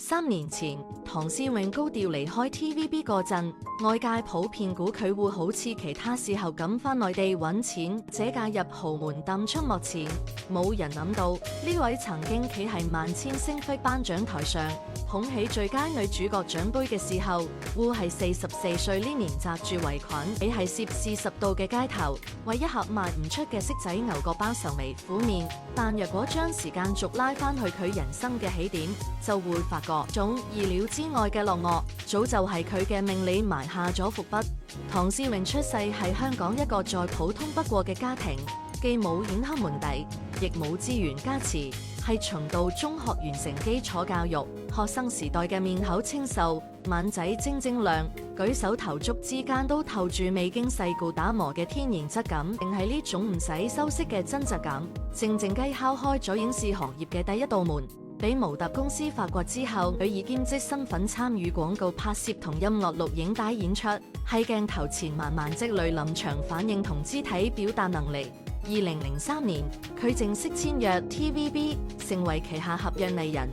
3年前，唐詩詠高調離開 TVB 嗰陣，外界普遍估佢會好似其他時候咁返內地揾錢，者嫁入豪門淡出幕前。冇人諗到呢位曾經企喺萬千星輝頒獎台上捧起最佳女主角獎杯嘅時候，會係44歲呢年紮住圍裙，企喺攝氏10度嘅街頭，為一盒賣唔出嘅骰仔牛角包愁眉苦面。但若果將時間軸拉返去佢人生嘅起點，就會發覺種意料之外嘅落寞，早就係佢嘅命理埋下咗伏筆。唐詩詠出世喺香港一個再普通不過嘅家庭，既冇顯赫門第，亦冇資源加持，係循道中學完成基礎教育。學生時代嘅面口清秀，眼仔晶晶亮，舉手投足之間都透住未經世故打磨嘅天然質感，定係呢種唔使修飾嘅真實感，靜靜雞敲開咗影視行業嘅第一道門。俾模特公司發掘之後，佢以兼職身份參與廣告拍攝同音樂錄影帶演出，喺鏡頭前慢慢積累臨場反應同肢體表達能力。2003年，佢正式簽約 TVB， 成為旗下合約藝人。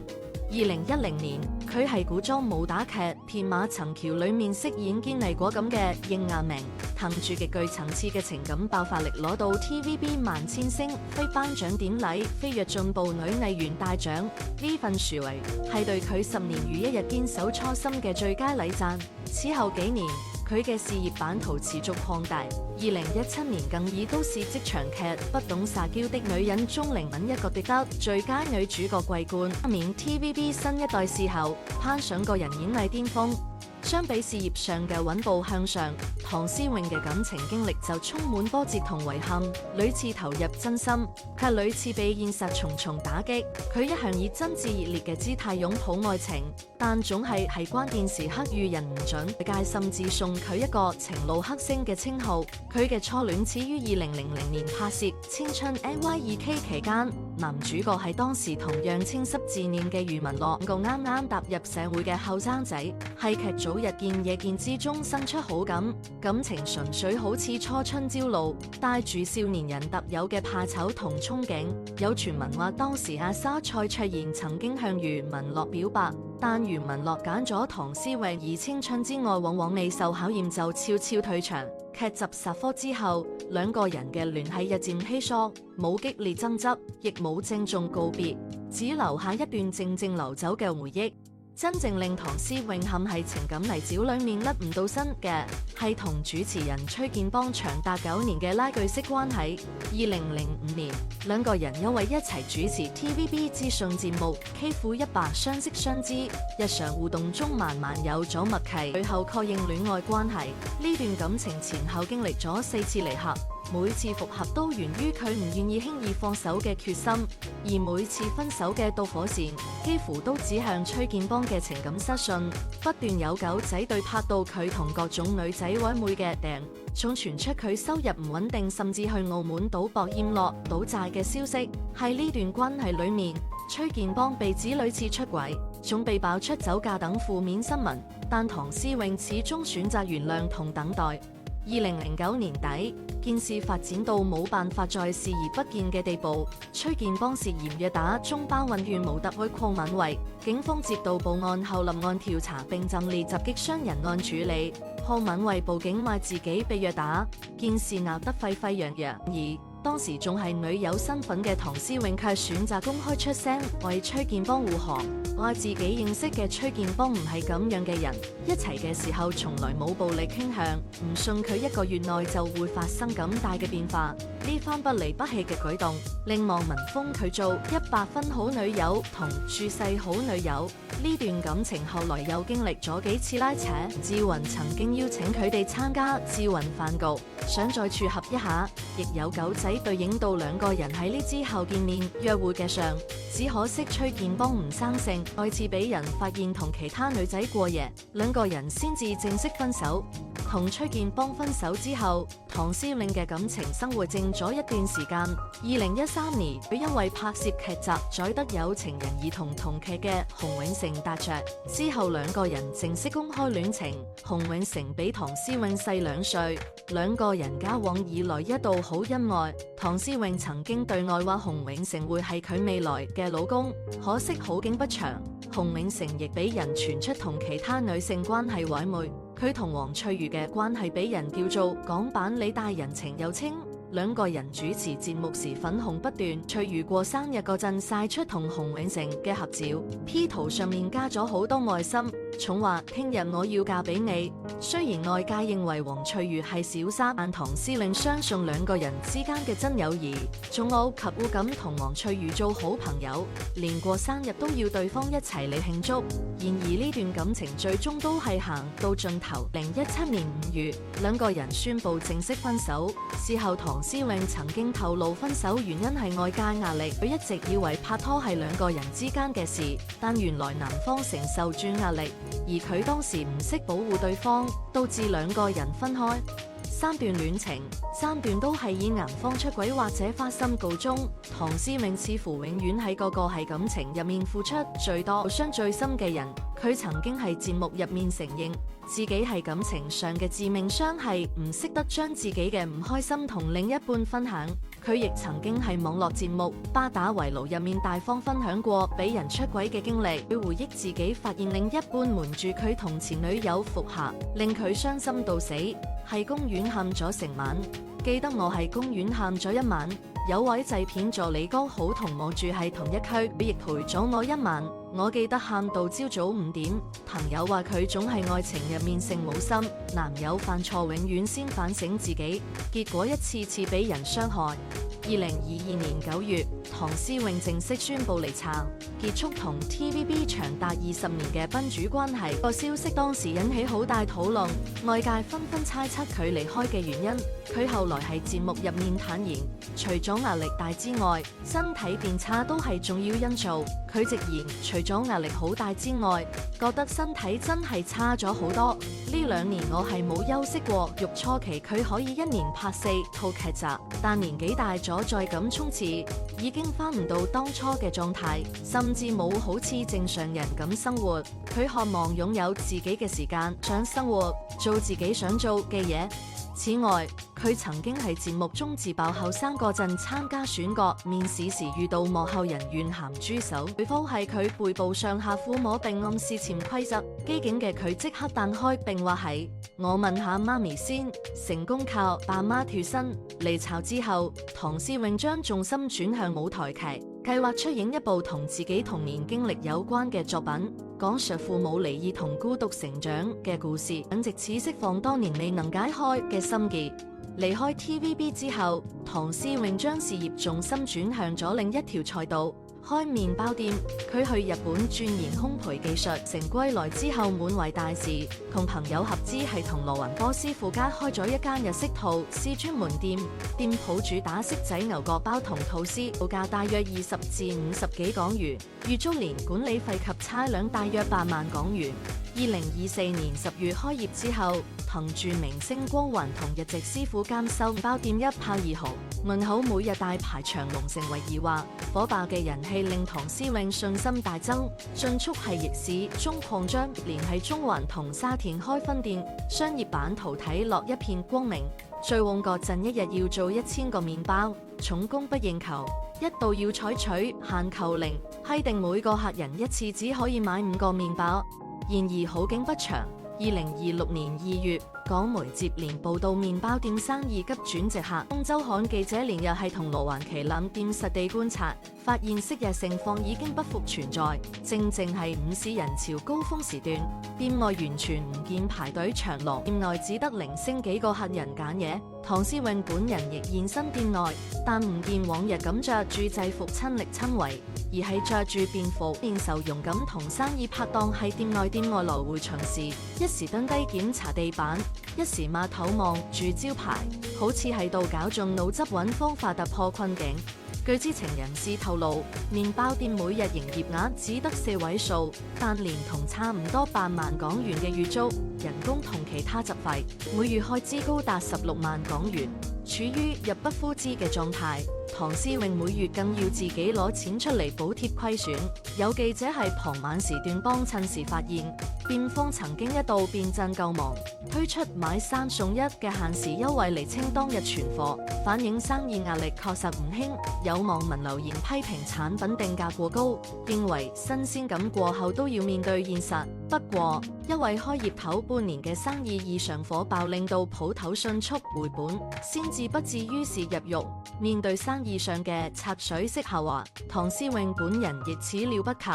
2010年，佢係古裝武打劇《片馬陳橋》裏面飾演堅尼果咁嘅應亞明，憑住極具層次嘅情感爆發力，攞到 TVB 萬千星輝頒獎典禮飛躍進步女藝員大獎。呢份殊榮係對佢10年如一日堅守初心嘅最佳禮讚。此後幾年，佢嘅事業版圖持續擴大。2017年更以都市職場劇《不懂撒嬌的女人》鍾靈敏一角奪得最佳女主角桂冠，冕 TVB 新一代視后，攀上個人演藝巔峰。相比事業上嘅穩步向上，唐詩詠嘅感情經歷就充滿波折同遺憾，屢次投入真心，卻屢次被現實重重打擊。佢一向以真摯熱烈嘅姿態擁抱愛情，但總係喺關鍵時刻遇人唔準，界甚至送佢一個情路克星嘅稱號。佢嘅初戀始於2000年拍攝《青春 NY2K》期間，男主角係當時同樣青澀自戀嘅余文樂，個啱啱踏入社會嘅後生仔，係劇組日見夜見之中生出好感，感情純粹好似初春朝露，帶住少年人特有嘅怕醜同憧憬。有傳聞話當時阿 sa 蔡卓妍曾經向余文樂表白，但余文樂揀咗唐詩詠，而青春之愛往往未受考驗就悄悄退場。劇集殺科之後，兩個人嘅聯繫日漸稀疏，冇激烈爭執，亦冇鄭重告別，只留下一段靜靜流走嘅回憶。真正令唐詩詠陷喺情感泥沼裏面甩唔到身嘅，係同主持人崔建邦長達9年嘅拉鋸式關係。2005年，兩個人因為一齊主持 TVB 資訊節目《K 苦100》相識相知，日常互動中慢慢有咗默契，最後確認戀愛關係。呢段感情前後經歷咗4次離合，每次復合都源於佢唔願意輕易放手嘅決心，而每次分手嘅導火線幾乎都指向崔建邦嘅情感失信。不斷有狗仔隊拍到佢同各種女仔曖昧嘅訂，仲傳出佢收入唔穩定，甚至去澳門賭博欠落賭債嘅消息。喺呢段關係裏面，崔建邦被指屢次出軌，仲被爆出酒駕等負面新聞，但唐詩詠始終選擇原諒同等待。2009年底，件事發展到冇辦法再視而不見嘅地步，崔建邦涉嫌虐打中巴運動員模特兒鄺敏慧，警方接到報案後立案調查，並暫列襲擊傷人案處理。鄺敏慧報警話自己被虐打，件事鬧得沸沸揚揚，而當時仲係女友身份嘅唐詩詠卻選擇公開出聲，為崔建邦護航，話自己認識嘅崔建邦唔係咁樣嘅人，一齊嘅時候從來冇暴力傾向，唔信佢1個月內就會發生咁大嘅變化。呢番不離不棄嘅舉動，令網民封佢做100分好女友同注世好女友。呢段感情後來又經歷咗幾次拉扯，志雲曾經邀請佢哋參加志雲飯局，想再撮合一下，亦有狗仔隊影到兩個人喺呢之後見面約會嘅相，只可惜崔建邦唔生性，再次俾人發現同其他女仔過夜，兩個人先至正式分手。同崔建邦分手之後，唐詩詠嘅感情生活靜咗一段時間。2013年，佢因為拍攝劇集《宰得有情人》而同劇嘅洪永城搭著，之後兩個人正式公開戀情。洪永城比唐詩詠細2歲，兩個人交往以來一度好恩愛。唐詩詠曾經對外話洪永城會係佢未來嘅老公，可惜好景不長。洪永城亦俾人傳出同其他女性關係曖昧，佢同黃翠如嘅關係俾人叫做港版李大人情又稱。兩個人主持節目時粉紅不斷，翠如過生日嗰陣曬出同洪永城嘅合照，P 圖上面加咗好多愛心，重話聽日我要嫁俾你。雖然外界認為黃翠如係小三，但唐詩詠相信兩個人之間嘅真友誼，仲有及會咁同黃翠如做好朋友，連過生日都要對方一齊嚟慶祝。然而呢段感情最終都係行到盡頭。2017年5月，兩個人宣布正式分手。事後唐詩詠曾經透露分手原因係外界壓力，佢一直以為拍拖係兩個人之間嘅事，但原來男方承受住壓力，而佢當時唔識保護對方，導致兩個人分開。三段戀情，3段都係以男方出軌或者花心告終。唐詩詠似乎永遠喺個係感情入面付出最多、傷最深嘅人。佢曾經喺節目入面承認自己係感情上嘅致命傷，係唔識得將自己嘅唔開心同另一半分享。佢亦曾經喺網絡節目《巴打圍爐》入面大方分享過俾人出軌嘅經歷。佢回憶自己發現另一半瞞住佢同前女友復合，令佢傷心到死，喺公園喊咗成晚。記得我喺公園喊咗一晚，有位製片助理剛好同我住喺同一區，佢亦陪咗我一晚。我記得喊到朝早5點。朋友話佢總係愛情入面聖母心，男友犯錯永遠先反省自己，結果一次次俾人傷害。2022年9月，唐詩詠正式宣布離撐，結束同 TVB 長達20年嘅賓主關係。個消息當時引起好大討論，外界紛紛猜測佢離開嘅原因。佢後來喺節目入面坦言，除咗壓力大之外，身體變差都係重要因素。佢直言，除咗壓力好大之外，覺得身體真係差咗好多。呢2年我係冇休息過。育初期佢可以1年拍4套劇集，但年紀大咗再咁衝刺，已經翻唔到當初嘅狀態，甚至冇好似正常人咁生活。佢渴望擁有自己嘅時間，想生活，做自己想做嘅嘢。此外，佢曾經喺節目中自爆後生嗰陣參加選角面試時遇到幕後人員鹹豬手，對方係佢背部上下撫摸並暗示潛規則。機警嘅佢即刻彈開並話係我問下媽咪先，成功靠爸媽脫身。離巢之後，唐詩詠將重心轉向舞台劇，計劃出演一部同自己童年經歷有關嘅作品，講述父母離異同孤獨成長嘅故事，想藉此釋放多年未能解開嘅心結。離開 TVB 之後，唐詩詠將事業重心轉向咗另一條賽道，開麵包店。佢去日本鑽研烘焙技術，成歸來之後滿為大事，同朋友合資喺銅鑼灣波斯富街開咗一間日式吐司專門店，店鋪主打骰仔牛角包同吐司，報價大約20至50幾港元，月租連管理費及差餉大約8萬港元。2024年10月開業之後，憑住明星光環同日籍師傅監修，包店一炮而紅，門口每日大排長龍，成為疑話。火爆嘅人氣令唐詩詠信心大增，迅速喺逆市中擴張，連喺中環同沙田開分店，商業版圖睇落一片光明。最旺嗰陣一日要做1000個麵包，重供不應求，一度要採取限購令，規定每個客人一次只可以買5個麵包。然而好景不長，2026年2月，港媒接連報道麵包店生意急轉直下。《週刊》記者連日喺銅鑼灣旗艦店實地觀察，發現昔日盛況已經不復存在，正係午市人潮高峰時段，店外完全唔見排隊長龍，店內只得零星幾個客人揀嘢。唐詩詠本人亦現身店內，但唔見往日咁着住制服親力親為，而係着住便服，面受容咁同生意拍檔喺店內店外來回巡視，一時蹲低檢查地板，一時碼頭望住招牌，好似喺度絞盡腦汁揾方法突破困境。據知情人士透露，麵包店每日營業額只得4位數，但連同差唔多8萬港元嘅月租、人工同其他雜費，每月開支高達16萬港元，處於入不敷支嘅狀態。唐詩詠每月更要自己攞錢出嚟補貼虧損。有記者喺傍晚時段幫襯時發現，店方曾經一度變陣救亡，推出買3送1嘅限時優惠嚟清當日存貨，反映生意壓力確實唔輕。有網民留言批評產品定價過高，認為新鮮感過後都要面對現實。不過，因為開業頭半年嘅生意異常火爆，令到鋪頭迅速回本，先至不至於是入獄。面對生意上嘅插水式下滑，唐詩詠本人亦始料不及。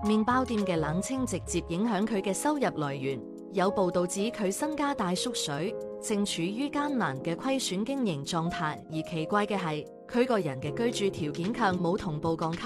麵包店嘅冷清直接影響佢嘅收入來源，有報道指佢身家大縮水，正處於艱難嘅虧損經營狀態。而奇怪嘅係，佢個人嘅居住條件卻冇同步降級。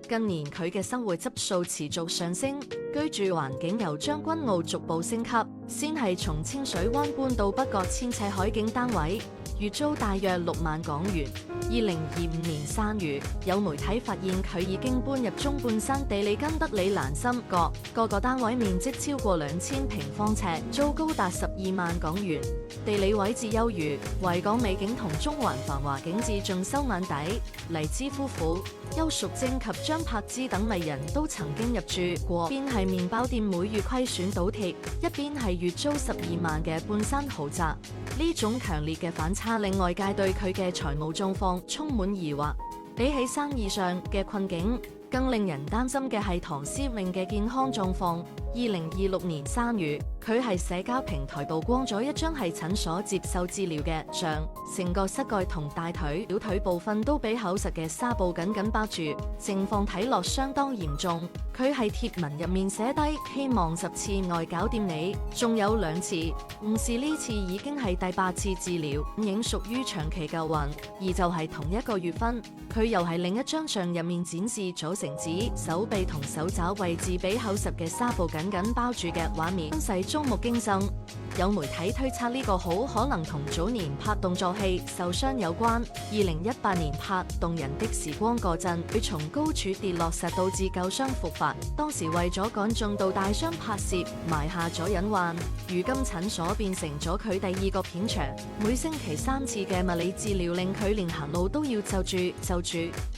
近年佢嘅生活質素持續上升，居住環境由將軍澳逐步升級，先係從清水灣搬到北角千尺海景單位，月租大約6萬港元。2025年3月，有媒體發現佢已經搬入中半山地利根德里蘭森閣，各個單位面積超過2000平方尺，租高達12萬港元。地理位置優越，維港美景同中環繁華景致盡收眼底。黎姿夫婦、邱淑貞及張柏芝等藝人都曾經入住過。邊係麵包店每月虧損倒貼，一邊係月租12萬嘅半山豪宅。呢種強烈嘅反差令外界對佢嘅財務狀況充滿疑惑。比起生意上嘅困境，更令人擔心嘅係唐詩詠嘅健康狀況。2026年3月，佢喺社交平台曝光咗一張喺診所接受治療嘅相，成個膝蓋同大腿、小腿部分都俾厚實嘅紗布緊緊包住，情況睇落相當嚴重。佢喺貼文入面寫低希望10次外搞掂你，仲有2次，唔是呢次已經係第8次治療，應屬於長期舊患。而就係同一個月份，佢又係另一張相入面展示咗成指、手臂同手肘位置俾厚實嘅紗布緊緊包住嘅畫面，真係觸目驚心。有媒體推測呢個好可能同早年拍動作戲受傷有關。2018年拍《動人的時光》嗰陣，佢從高處跌落實導致舊傷復發，當時為咗趕進度大傷拍攝，埋下咗隱患。如今診所變成咗佢第2個片場，每星期3次嘅物理治療令佢連行路都要就住。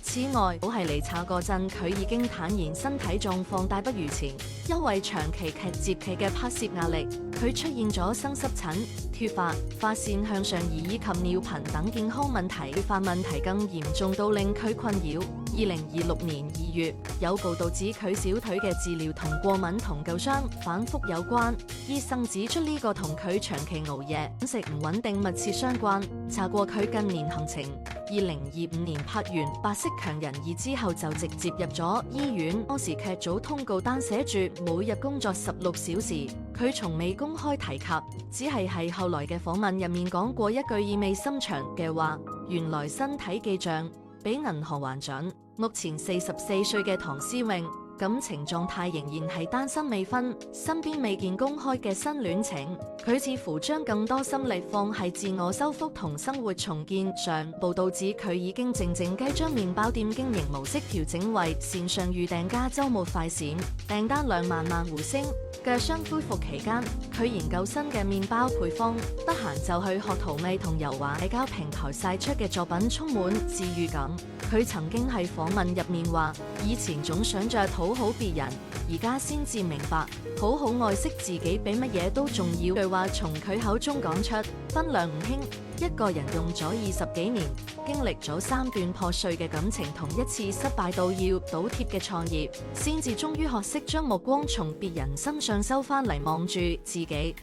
此外，好係嚟查嗰陣，佢已經坦言身體狀況大不如前，因為長期劇接劇嘅拍攝壓力，佢出現咗生濕疹、脫髮、髮線向上移以及尿頻等健康問題。脫髮問題更嚴重到令佢困擾。2026年2月，有報道指佢小腿嘅治療同過敏同舊傷反覆有關，醫生指出呢個同佢長期熬夜、飲食唔穩定密切相關。查過佢近年行程，2025年拍完《白色強人2》之後就直接入咗醫院，當時劇組通告單寫住每日工作16小時，佢從未公開提及，只係喺後來嘅訪問入面講過一句意味深長嘅話，原來身體記賬比銀行還準。目前44歲嘅唐詩詠，感情狀態仍然係單身未婚，身邊未見公開嘅新戀情。佢似乎將更多心力放喺自我修復同生活重建上。報道指佢已經靜靜雞將麵包店經營模式調整為線上預訂加週末快閃，訂單2萬回升。嘅雙恢復期間，佢研究新嘅麵包配方，得閒就去學陶藝同油畫。社交平台晒出嘅作品充滿治癒感。佢曾經喺訪問入面話，以前總想着討好別人，而家先至明白好好愛惜自己比乜嘢都重要。句話從佢口中講出，分量唔輕。一個人用咗20幾年，經歷咗3段破碎嘅感情同1次失敗到要倒貼嘅創業，先至終於學識將目光從別人身上收翻嚟望住自己。